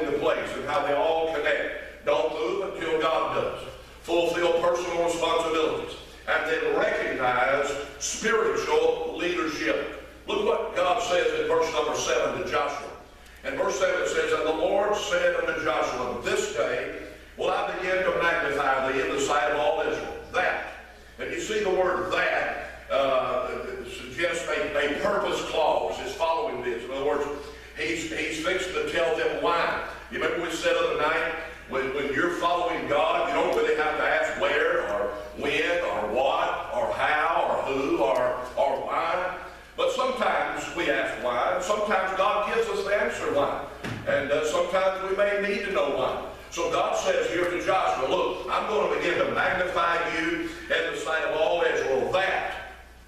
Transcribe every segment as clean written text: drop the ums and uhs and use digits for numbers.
into place and how they all connect. Don't move until God does. Fulfill personal responsibilities. And then recognize spiritual leadership. Look what God says in verse number 7 to Joshua. In verse 7 it says, "And the Lord said unto Joshua, This day will I begin to magnify thee in the sight of all Israel." That. And you see the word that suggests a purpose clause is following this. In other words, he's fixed to tell them why. You remember we said the other night, when you're following God, you don't really have to ask where or when or what or how or who or why. But sometimes we ask why, and sometimes God gives us the answer why. And sometimes we may need to know why. So God says here to Joshua, look, I'm going to begin to magnify you in the sight of all Israel. That,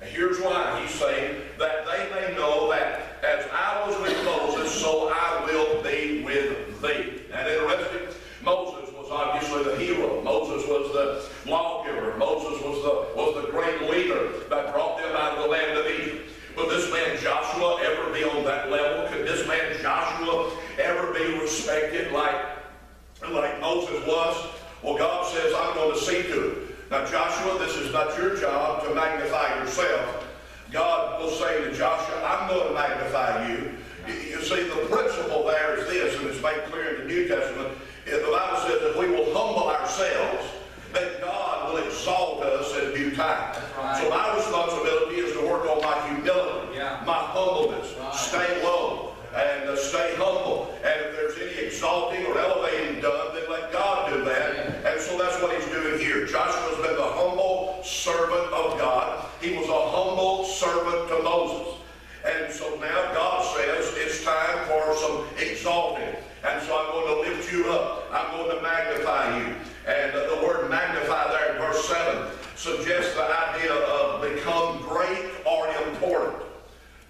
and here's why. He's saying that they may know that as I was with Moses, so I will be with thee. And interesting, Moses was obviously the hero. Moses was the lawgiver. Moses was the great leader that brought them out of the land of Egypt. Will this man Joshua ever be on that level? Could this man Joshua ever be respected like Moses was? Well, God says, I'm going to see to it. Now, Joshua, this is not your job to magnify yourself. God will say to Joshua, I'm going to magnify you. You see, the principle there is this, and it's made clear in the New Testament. The Bible says that we will humble ourselves, that God will exalt us in due time. Right. So my responsibility is to work on my humility, my humbleness, stay low, and stay humble. And if there's any exalting or elevating done, then let God do that. And so that's what he's doing here. Joshua's been the humble servant of God. He was a humble servant to Moses. And so now God says it's time for some exalting. And so I'm going to lift you up. I'm going to magnify you. And the word magnify there in verse 7 suggests the idea of become great or important,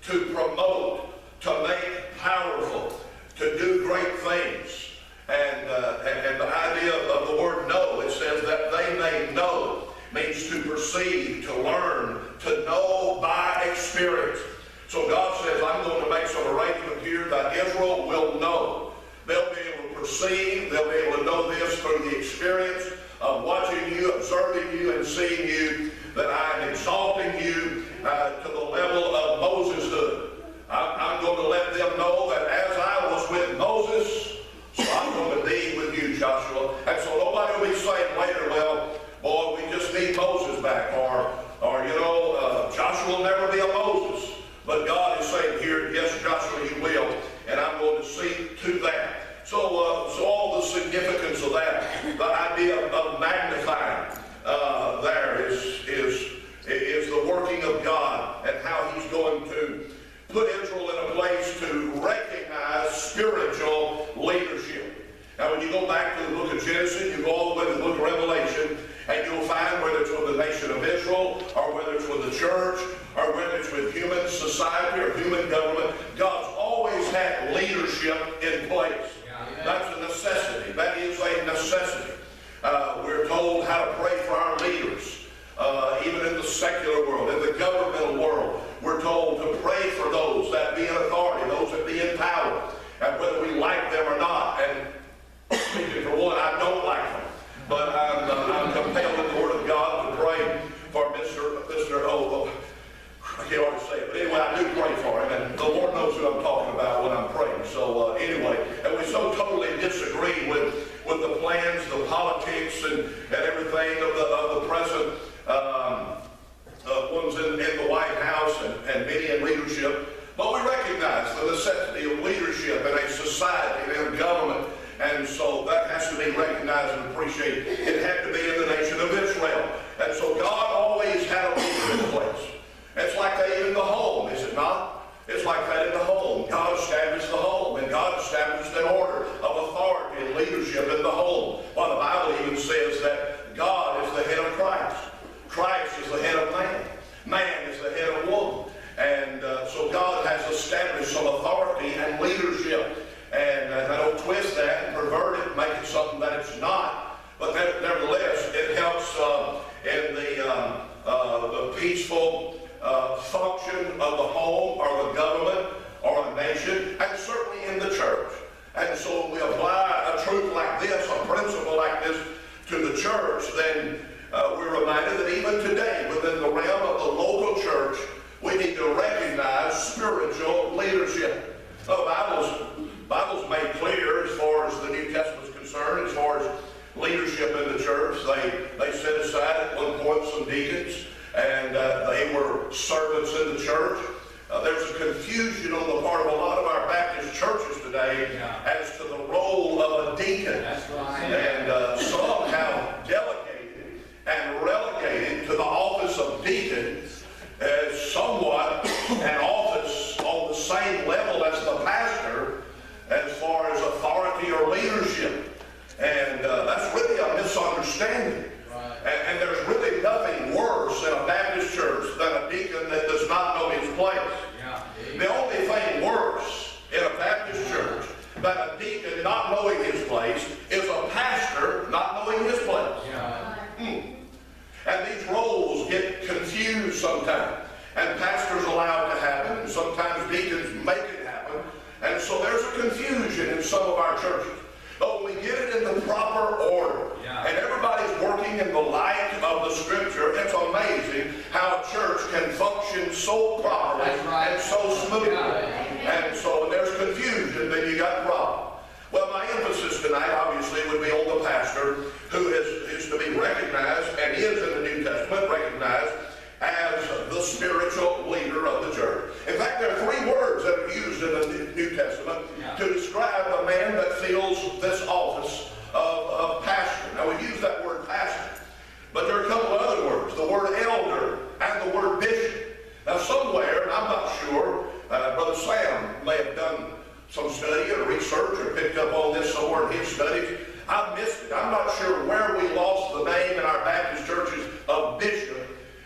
to promote, to make powerful, to do great things. And the idea of the word know, it says that they may know, means to perceive, to learn, to know by experience. So God says, I'm going to make some arrangement here that Israel will know. They'll be able to perceive, they'll be able to know this through the experience of watching you, observing you, and seeing you, that I am exalting you to the level of Moseshood. I'm going to let them know that as I was with Moses, so I'm going to be with you, Joshua. And so nobody will be saying later, well, boy, we just need Moses back, or Joshua will never be a Moses. But God is saying here, yes, Joshua, you will, and I'm going to see to that. So all the significance of that, the idea of magnifying there is the working of God and how he's going to put Israel in a place to recognize spiritual leadership. Now, when you go back to the book of Genesis, you go all the way to the book of Revelation, and you'll find whether it's with the nation of Israel, or whether it's with the church, or whether it's with human society or human government, God's always had leadership in place. That's a necessity. That is a necessity. We're told how to pray for our leaders. Even in the secular world, in the governmental world, we're told to pray for those that be in authority, those that be in power, and whether we like them or not. And speaking for one, I don't like them, but I'm compelled in the Word of God to pray for Mr. I can't hardly say it, but anyway, I do pray for him, and the Lord knows who I'm talking about when I'm praying. So anyway, and we so totally disagree with the plans, the politics, and everything of the present ones in the White House and many in leadership. But we recognize the necessity of leadership in a society and in a government, and so that has to be recognized and appreciated. It had to be in the nation of Israel. And so God always had a leader in place. It's like that in the home, is it not? It's like that in the home. God established the home, and God established an order of authority and leadership in the home. Well, the Bible even says that God is the head of Christ. Christ is the head of man. Man is the head of woman. And so God has established some authority and leadership. And I don't twist that and pervert it, make it something that it's not. But nevertheless, it helps in the peaceful function of the home or the government or a nation, and certainly in the church. And so we apply to the church, then we're reminded that even today, within the realm of the local church, we need to recognize spiritual leadership. The Bible's made clear as far as the New Testament is concerned, as far as leadership in the church. They set aside at one point some deacons, and they were servants in the church. There's a confusion on the part of a lot of our Baptist churches today as to the role of a deacon. That's right. And some have delegated and relegated to the office of deacon as somewhat an office on the same level as the pastor as far as authority or leadership. And that's really a misunderstanding. And there's really nothing worse in a Baptist church than a deacon that does not know his place. The only thing worse in a Baptist church than a deacon not knowing his place is a pastor not knowing his place. And these roles get confused sometimes. And pastors allow it to happen, and sometimes deacons make it happen. And so there's a confusion in some of our churches. But when we get it in the proper order, and everybody's working in the light of the Scripture, it's amazing how a church can function so properly and so smoothly. And so when there's confusion, then you got a problem. Well, my emphasis tonight, obviously, would be on the pastor, who is to be recognized, and is in the New Testament recognized as the spiritual leader of the church. In fact, there are 3 words that are used in the New Testament to describe a man that fills this office of pastor. Now, we use that word pastor, but there are a couple of other words, the word elder and the word bishop. Now, somewhere, and I'm not sure, Brother Sam may have done some study or research or picked up on this somewhere in his studies. I missed it. I'm not sure where we lost the name in our Baptist churches of bishop.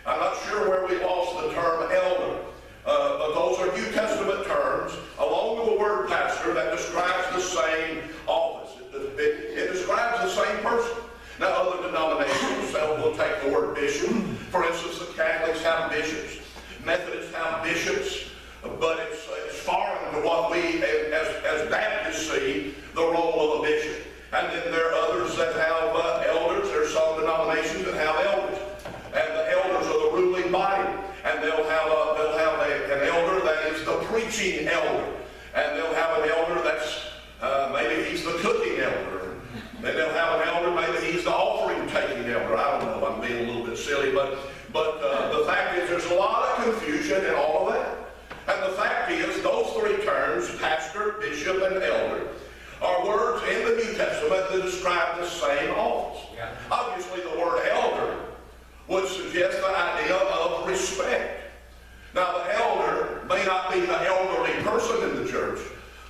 I'm not sure where we lost the term elder. But those are New Testament terms, along with the word pastor, that describes the same office. It describes the same person. Now, other denominations will take the word bishop. For instance, the Catholics have bishops. Methodists have bishops. But it's foreign to what we, as Baptists, see the role of a bishop. And then there are others that have elders. There are some denominations that have elders. And the elders are the ruling body. And they'll have an elder that is the preaching elder. And they'll have an elder that's, maybe he's the cooking elder. Then they'll have an elder, maybe he's the offering-taking elder. I don't know, I'm being a little bit silly. But the fact is there's a lot of confusion in all of that. And the fact is those 3 terms, pastor, bishop, and elder, are words in the New Testament that describe the same office. Obviously, the word elder would suggest the idea of respect. Now, the elder may not be the elderly person in the church,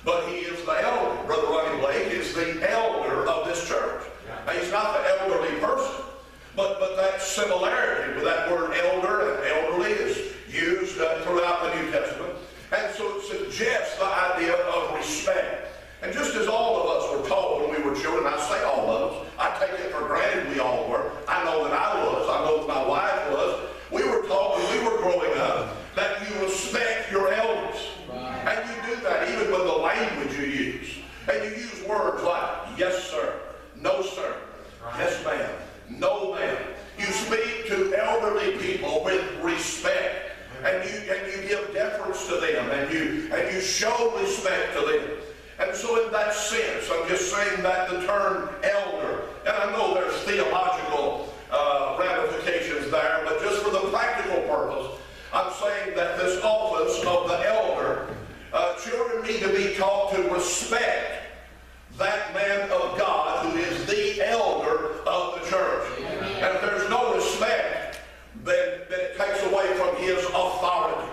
but he is the elder. Brother Ronnie Blake is the elder of this church. Now, he's not the elderly person, but that similarity with that word elder and elderly is used throughout the New Testament. And so it suggests the idea of respect. And just as all of us were taught when we were children, I say all of us, I take it for granted we all were. I know that I was. I know that my wife was. We were taught when we were growing up that you respect your elders. And you do that even with the language you use. And you use words like, yes, sir, no, sir, yes, ma'am, no, ma'am. You speak to elderly people with respect. And you give deference to them. And you show respect to them. And so in that sense, I'm just saying that the term elder, and I know there's theological ramifications there, but just for the practical purpose, I'm saying that this office of the elder, children need to be taught to respect that man of God who is the elder of the church. And if there's no respect, then it takes away from his authority.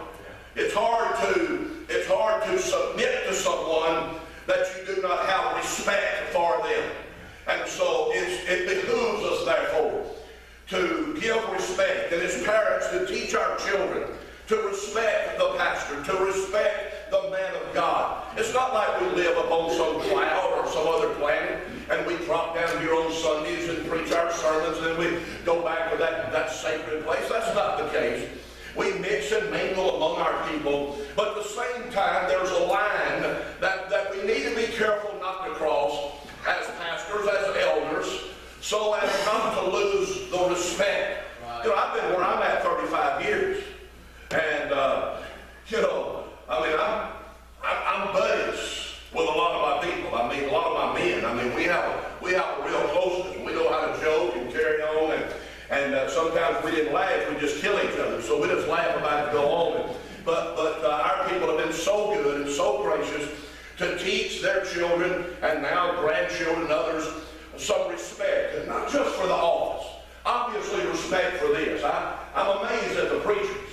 It's hard to submit to someone that you do not have respect for them. And so it behooves us, therefore, to give respect, and as parents to teach our children to respect the pastor, to respect the man of God. It's not like we live upon some cloud or some other planet and we drop down here on Sundays and preach our sermons and then we go back to that sacred place. That's not the case. We mix and mingle among our people, but at the same time there's a line that we need to be careful not to cross as pastors, as elders, so as not You know, I've been where I'm at 35 years. And, you know, I mean, I'm buddies with a lot of my people. I mean, a lot of my men. I mean, we have a real closeness. We know how to joke and carry on. And sometimes we didn't laugh. We just kill each other. So we just laugh about it and go on. But our people have been so good and so gracious to teach their children and now grandchildren and others some respect, and not just for the office. Obviously respect for this. I'm amazed at the preachers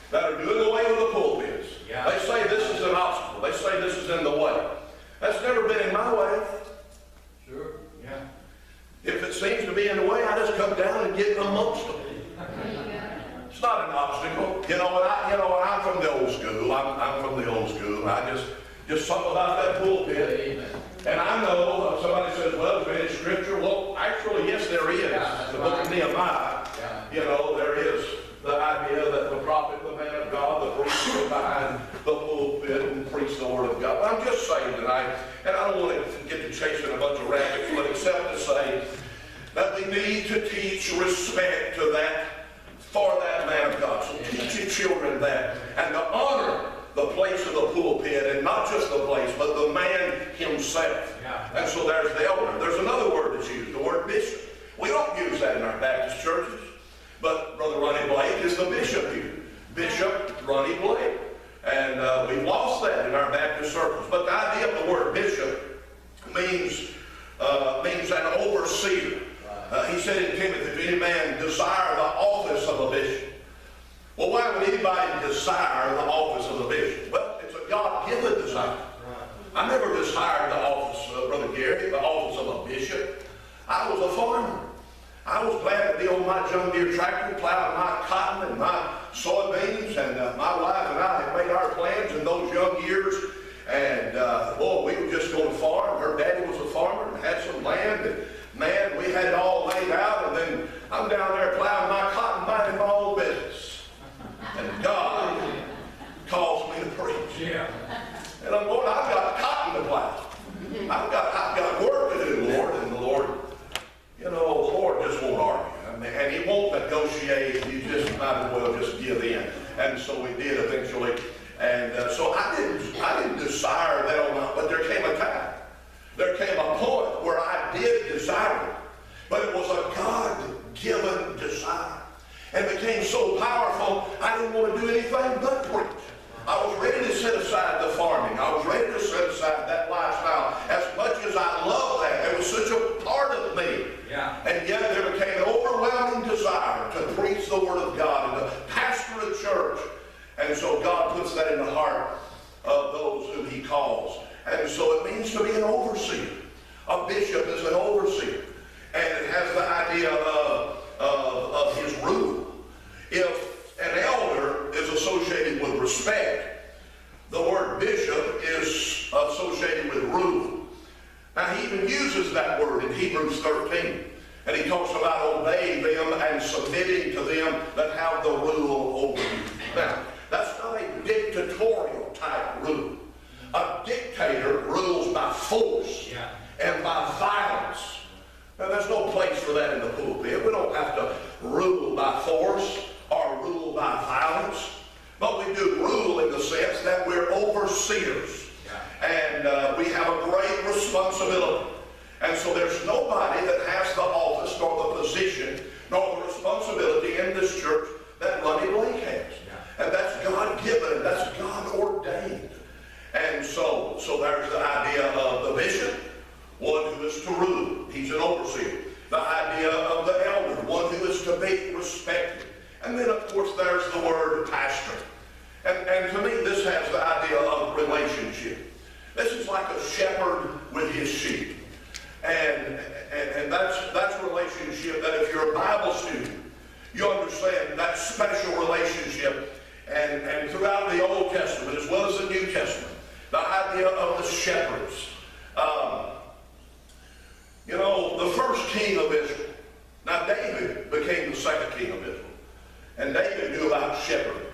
that are doing away with the pulpits. Yeah. They say this is an obstacle. They say this is in the way. That's never been in my way. Sure, yeah. If it seems to be in the way, I just come down and get amongst them. It's not an obstacle. You know, I'm from the old school. I'm from the old school. I just something about that pulpit. Amen. And I know somebody says, well, is there any scripture? Well, actually, yes, there is. Yeah, the book of Nehemiah. Yeah. You know, there is the idea that the prophet, the man of God, the priest is behind the pulpit and preach the word of God. But I'm just saying tonight, and I don't want to get to chasing a bunch of rabbits, but except to say that we need to teach respect to that, for that man of God. So teach your children that, and to honor the place of the pulpit, and not just the place, but the man himself. Yeah. And so there's the elder. There's another word that's used, the word bishop. We don't use that in our Baptist churches, but Brother Ronnie Blake is the bishop here. Bishop Ronnie Blake. And we've lost that in our Baptist circles. But the idea of the word bishop means an overseer. He said in Timothy, if any man desire the office of a bishop. Well, why would anybody desire the office of a bishop? Well, it's a God-given desire. I never desired the office, Brother Gary, the office of a bishop. I was a farmer. I was glad to be on my John Deere tractor, plowing my cotton and my soybeans, and my wife and I had made our plans in those young years. And boy, we were just going to farm. Her daddy was a farmer and had some land, and man, we had it all laid out. And then I'm down there plowing my cotton, minding my own business. And God calls me to preach. Yeah. And I'm going, I've got cotton to plow. I've got work to do, Lord. And the Lord, you know, the Lord just won't argue. I mean, and He won't negotiate. You just might as well just give in. And so we did eventually. And so I didn't desire that on my, but there came a time. There came a point where I did desire it. But it was a God-given desire. And became so powerful, I didn't want to do anything but preach. I was ready to set aside the farming. I was ready to set aside that lifestyle. As much as I love that, it was such a part of me. Yeah. And yet there became an overwhelming desire to preach the Word of God and to pastor a church. And so God puts that in the heart of those whom He calls. And so it means to be an overseer. A bishop is an overseer. And it has the idea of his rule. If an elder is associated with respect, the word bishop is associated with rule. Now he even uses that word in Hebrews 13. And he talks about obeying them and submitting to them that have the rule over you. Now, that's not a dictatorial type rule. A dictator rules by force and by violence. Now, there's no place for that in the pulpit. We don't have to rule by force or rule by violence. But we do rule in the sense that we're overseers. And we have a great responsibility. And so there's nobody that has the office nor the position nor the responsibility in this church that Ronnie Blake has. And that's God-given. That's God-ordained. And so there's the idea of the bishop, one who is to rule. He's an overseer. The idea of the elder, one who is to be respected. And then, of course, there's the word pastor. And to me, this has the idea of relationship. This is like a shepherd with his sheep. And that's relationship that if you're a Bible student, you understand that special relationship. And throughout the Old Testament, as well as the New Testament, the idea of the shepherds. You know, the first king of Israel. Now, David became the second king of Israel. And David knew about shepherding.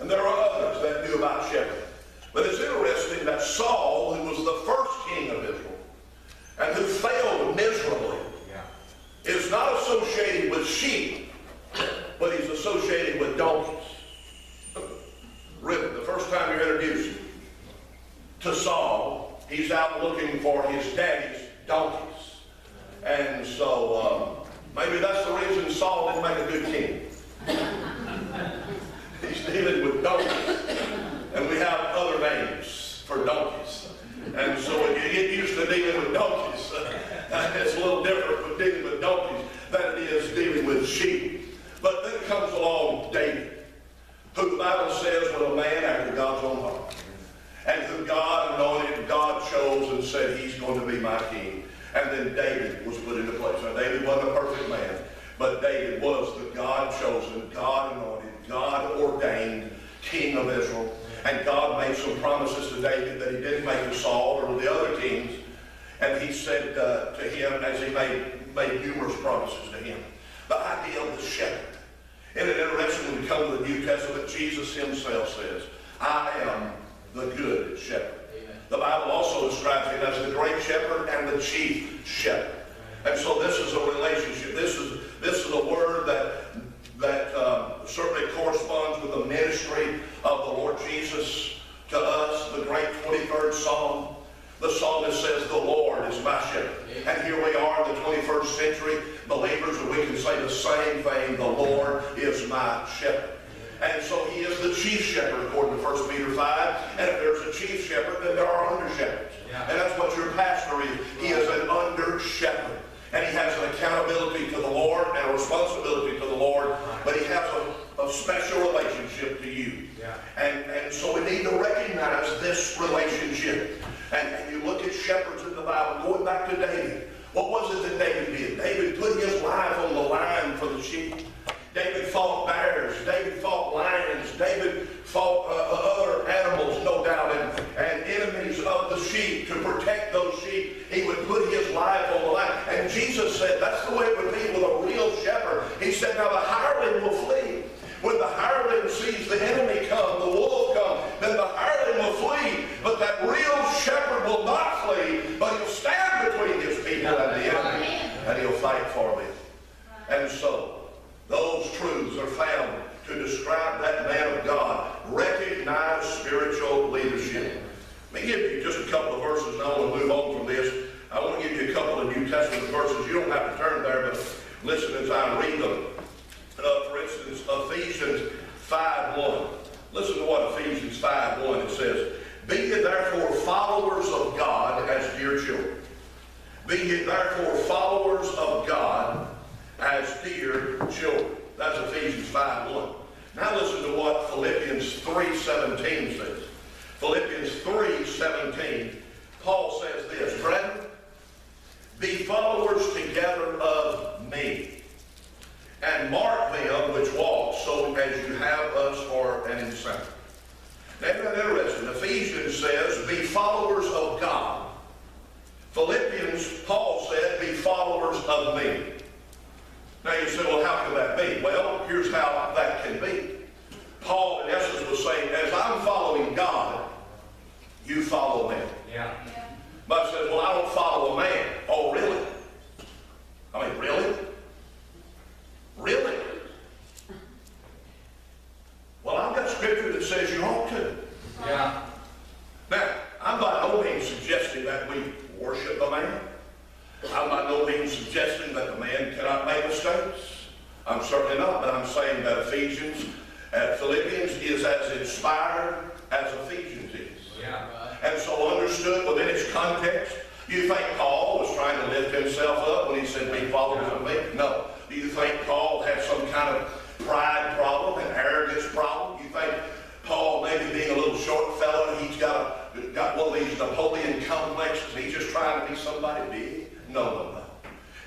And there are others that knew about shepherding. But it's interesting that Saul, who was the first king of Israel, and who failed miserably, is not associated with sheep, but he's are his daddy's donkeys. And so maybe that's the reason Saul didn't make a good king. He's dealing with donkeys. And we have other names for donkeys. And so when you get used to dealing with donkeys, it's a little different with dealing with donkeys than it is dealing with sheep. But then comes along David, who the Bible says was a man after God's own heart, and who God anointed, God chose and said, he's going to be my king. And then David was put into place. Now, David wasn't a perfect man, but David was the God-chosen, God-anointed, God-ordained king of Israel. And God made some promises to David that he didn't make to Saul or to the other kings. And he said to him, as he made numerous promises to him, the idea of the shepherd. Isn't it interesting when we come to the New Testament, Jesus himself says, I am the good shepherd. Amen. The Bible also describes him as the great shepherd and the chief shepherd. And so this is a relationship. This is a word that certainly corresponds with the ministry of the Lord Jesus to us, the great 23rd Psalm. The psalmist says, the Lord is my shepherd. And here we are in the 21st century believers, and we can say the same thing, the Lord is my shepherd. And so he is the chief shepherd, according to 1 Peter 5. And if there's a chief shepherd, then there are under shepherds. Yeah. And that's what your pastor is. He is an under shepherd. And he has an accountability to the Lord and a responsibility to the Lord, but he has a special relationship to you. Yeah. And so we need to recognize this relationship. And you look at shepherds in the Bible, going back to David. What was it that David did? David put his life on the line for the sheep. David fought bears. David fought lions. David fought other animals, no doubt, and enemies of the sheep. To protect those sheep, he would put his life on the line. And Jesus said that's the way it would be with a real shepherd. He said, now the hireling will flee. When the hireling sees the enemy come, the wolf come, then the hireling will flee. But that real shepherd will not flee, but he'll stand between his people and the enemy, and he'll fight for them. And so, those truths are found to describe that man of God. Recognize spiritual leadership. Let me give you just a couple of verses, and I want to move on from this. I want to give you a couple of New Testament verses. You don't have to turn there, but listen as I read them. For instance, Ephesians 5:1. Listen to what Ephesians 5:1 it says. Be ye therefore followers of God as dear children. Be ye therefore followers of God as dear children. That's Ephesians 5:1. Now listen to what Philippians 3:17 says. Philippians 3:17, Paul says this, brethren, be followers together of me, and mark them which walk so as you have us for an example. Now, isn't that interesting? Ephesians says, be followers of God. Philippians, Paul said, be followers of me. Now you say, well, how can that be? Well, here's how that can be. Paul, in essence, was saying, as I'm following God, you follow me. Yeah. But says, well, I don't follow a man. Oh, really? I mean, really? Really? Well, I've got scripture that says you ought to. Yeah. Now, I'm by no means suggesting that we worship the man. I'm by no means suggesting that the man cannot make mistakes. I'm certainly not, but I'm saying that Philippians is as inspired as Ephesians is. Yeah. And so understood within its context. You think Paul was trying to lift himself up when he said, be followers of me? No. Do you think Paul had some kind of pride problem, an arrogance problem? You think Paul, maybe being a little short fellow, he's got one of these Napoleon complexes, and he's just trying to be somebody big? No.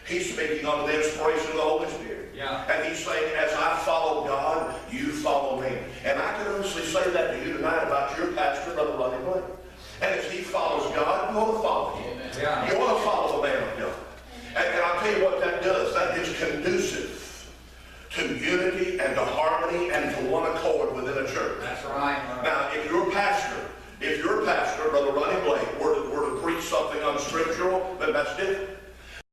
He's speaking under the inspiration of the Holy Spirit. Yeah. And he's saying, as I follow God, you follow me. And I can honestly say that to you tonight about your pastor, Brother Ronnie Blake. And as he follows God, you want to follow him. Yeah. You want to follow the man of God. And I'll tell you what that does. That is conducive to unity and to harmony and to one accord within a church. That's right. Now, if your pastor, Brother Ronnie Blake, were to preach something unscriptural, then that's different.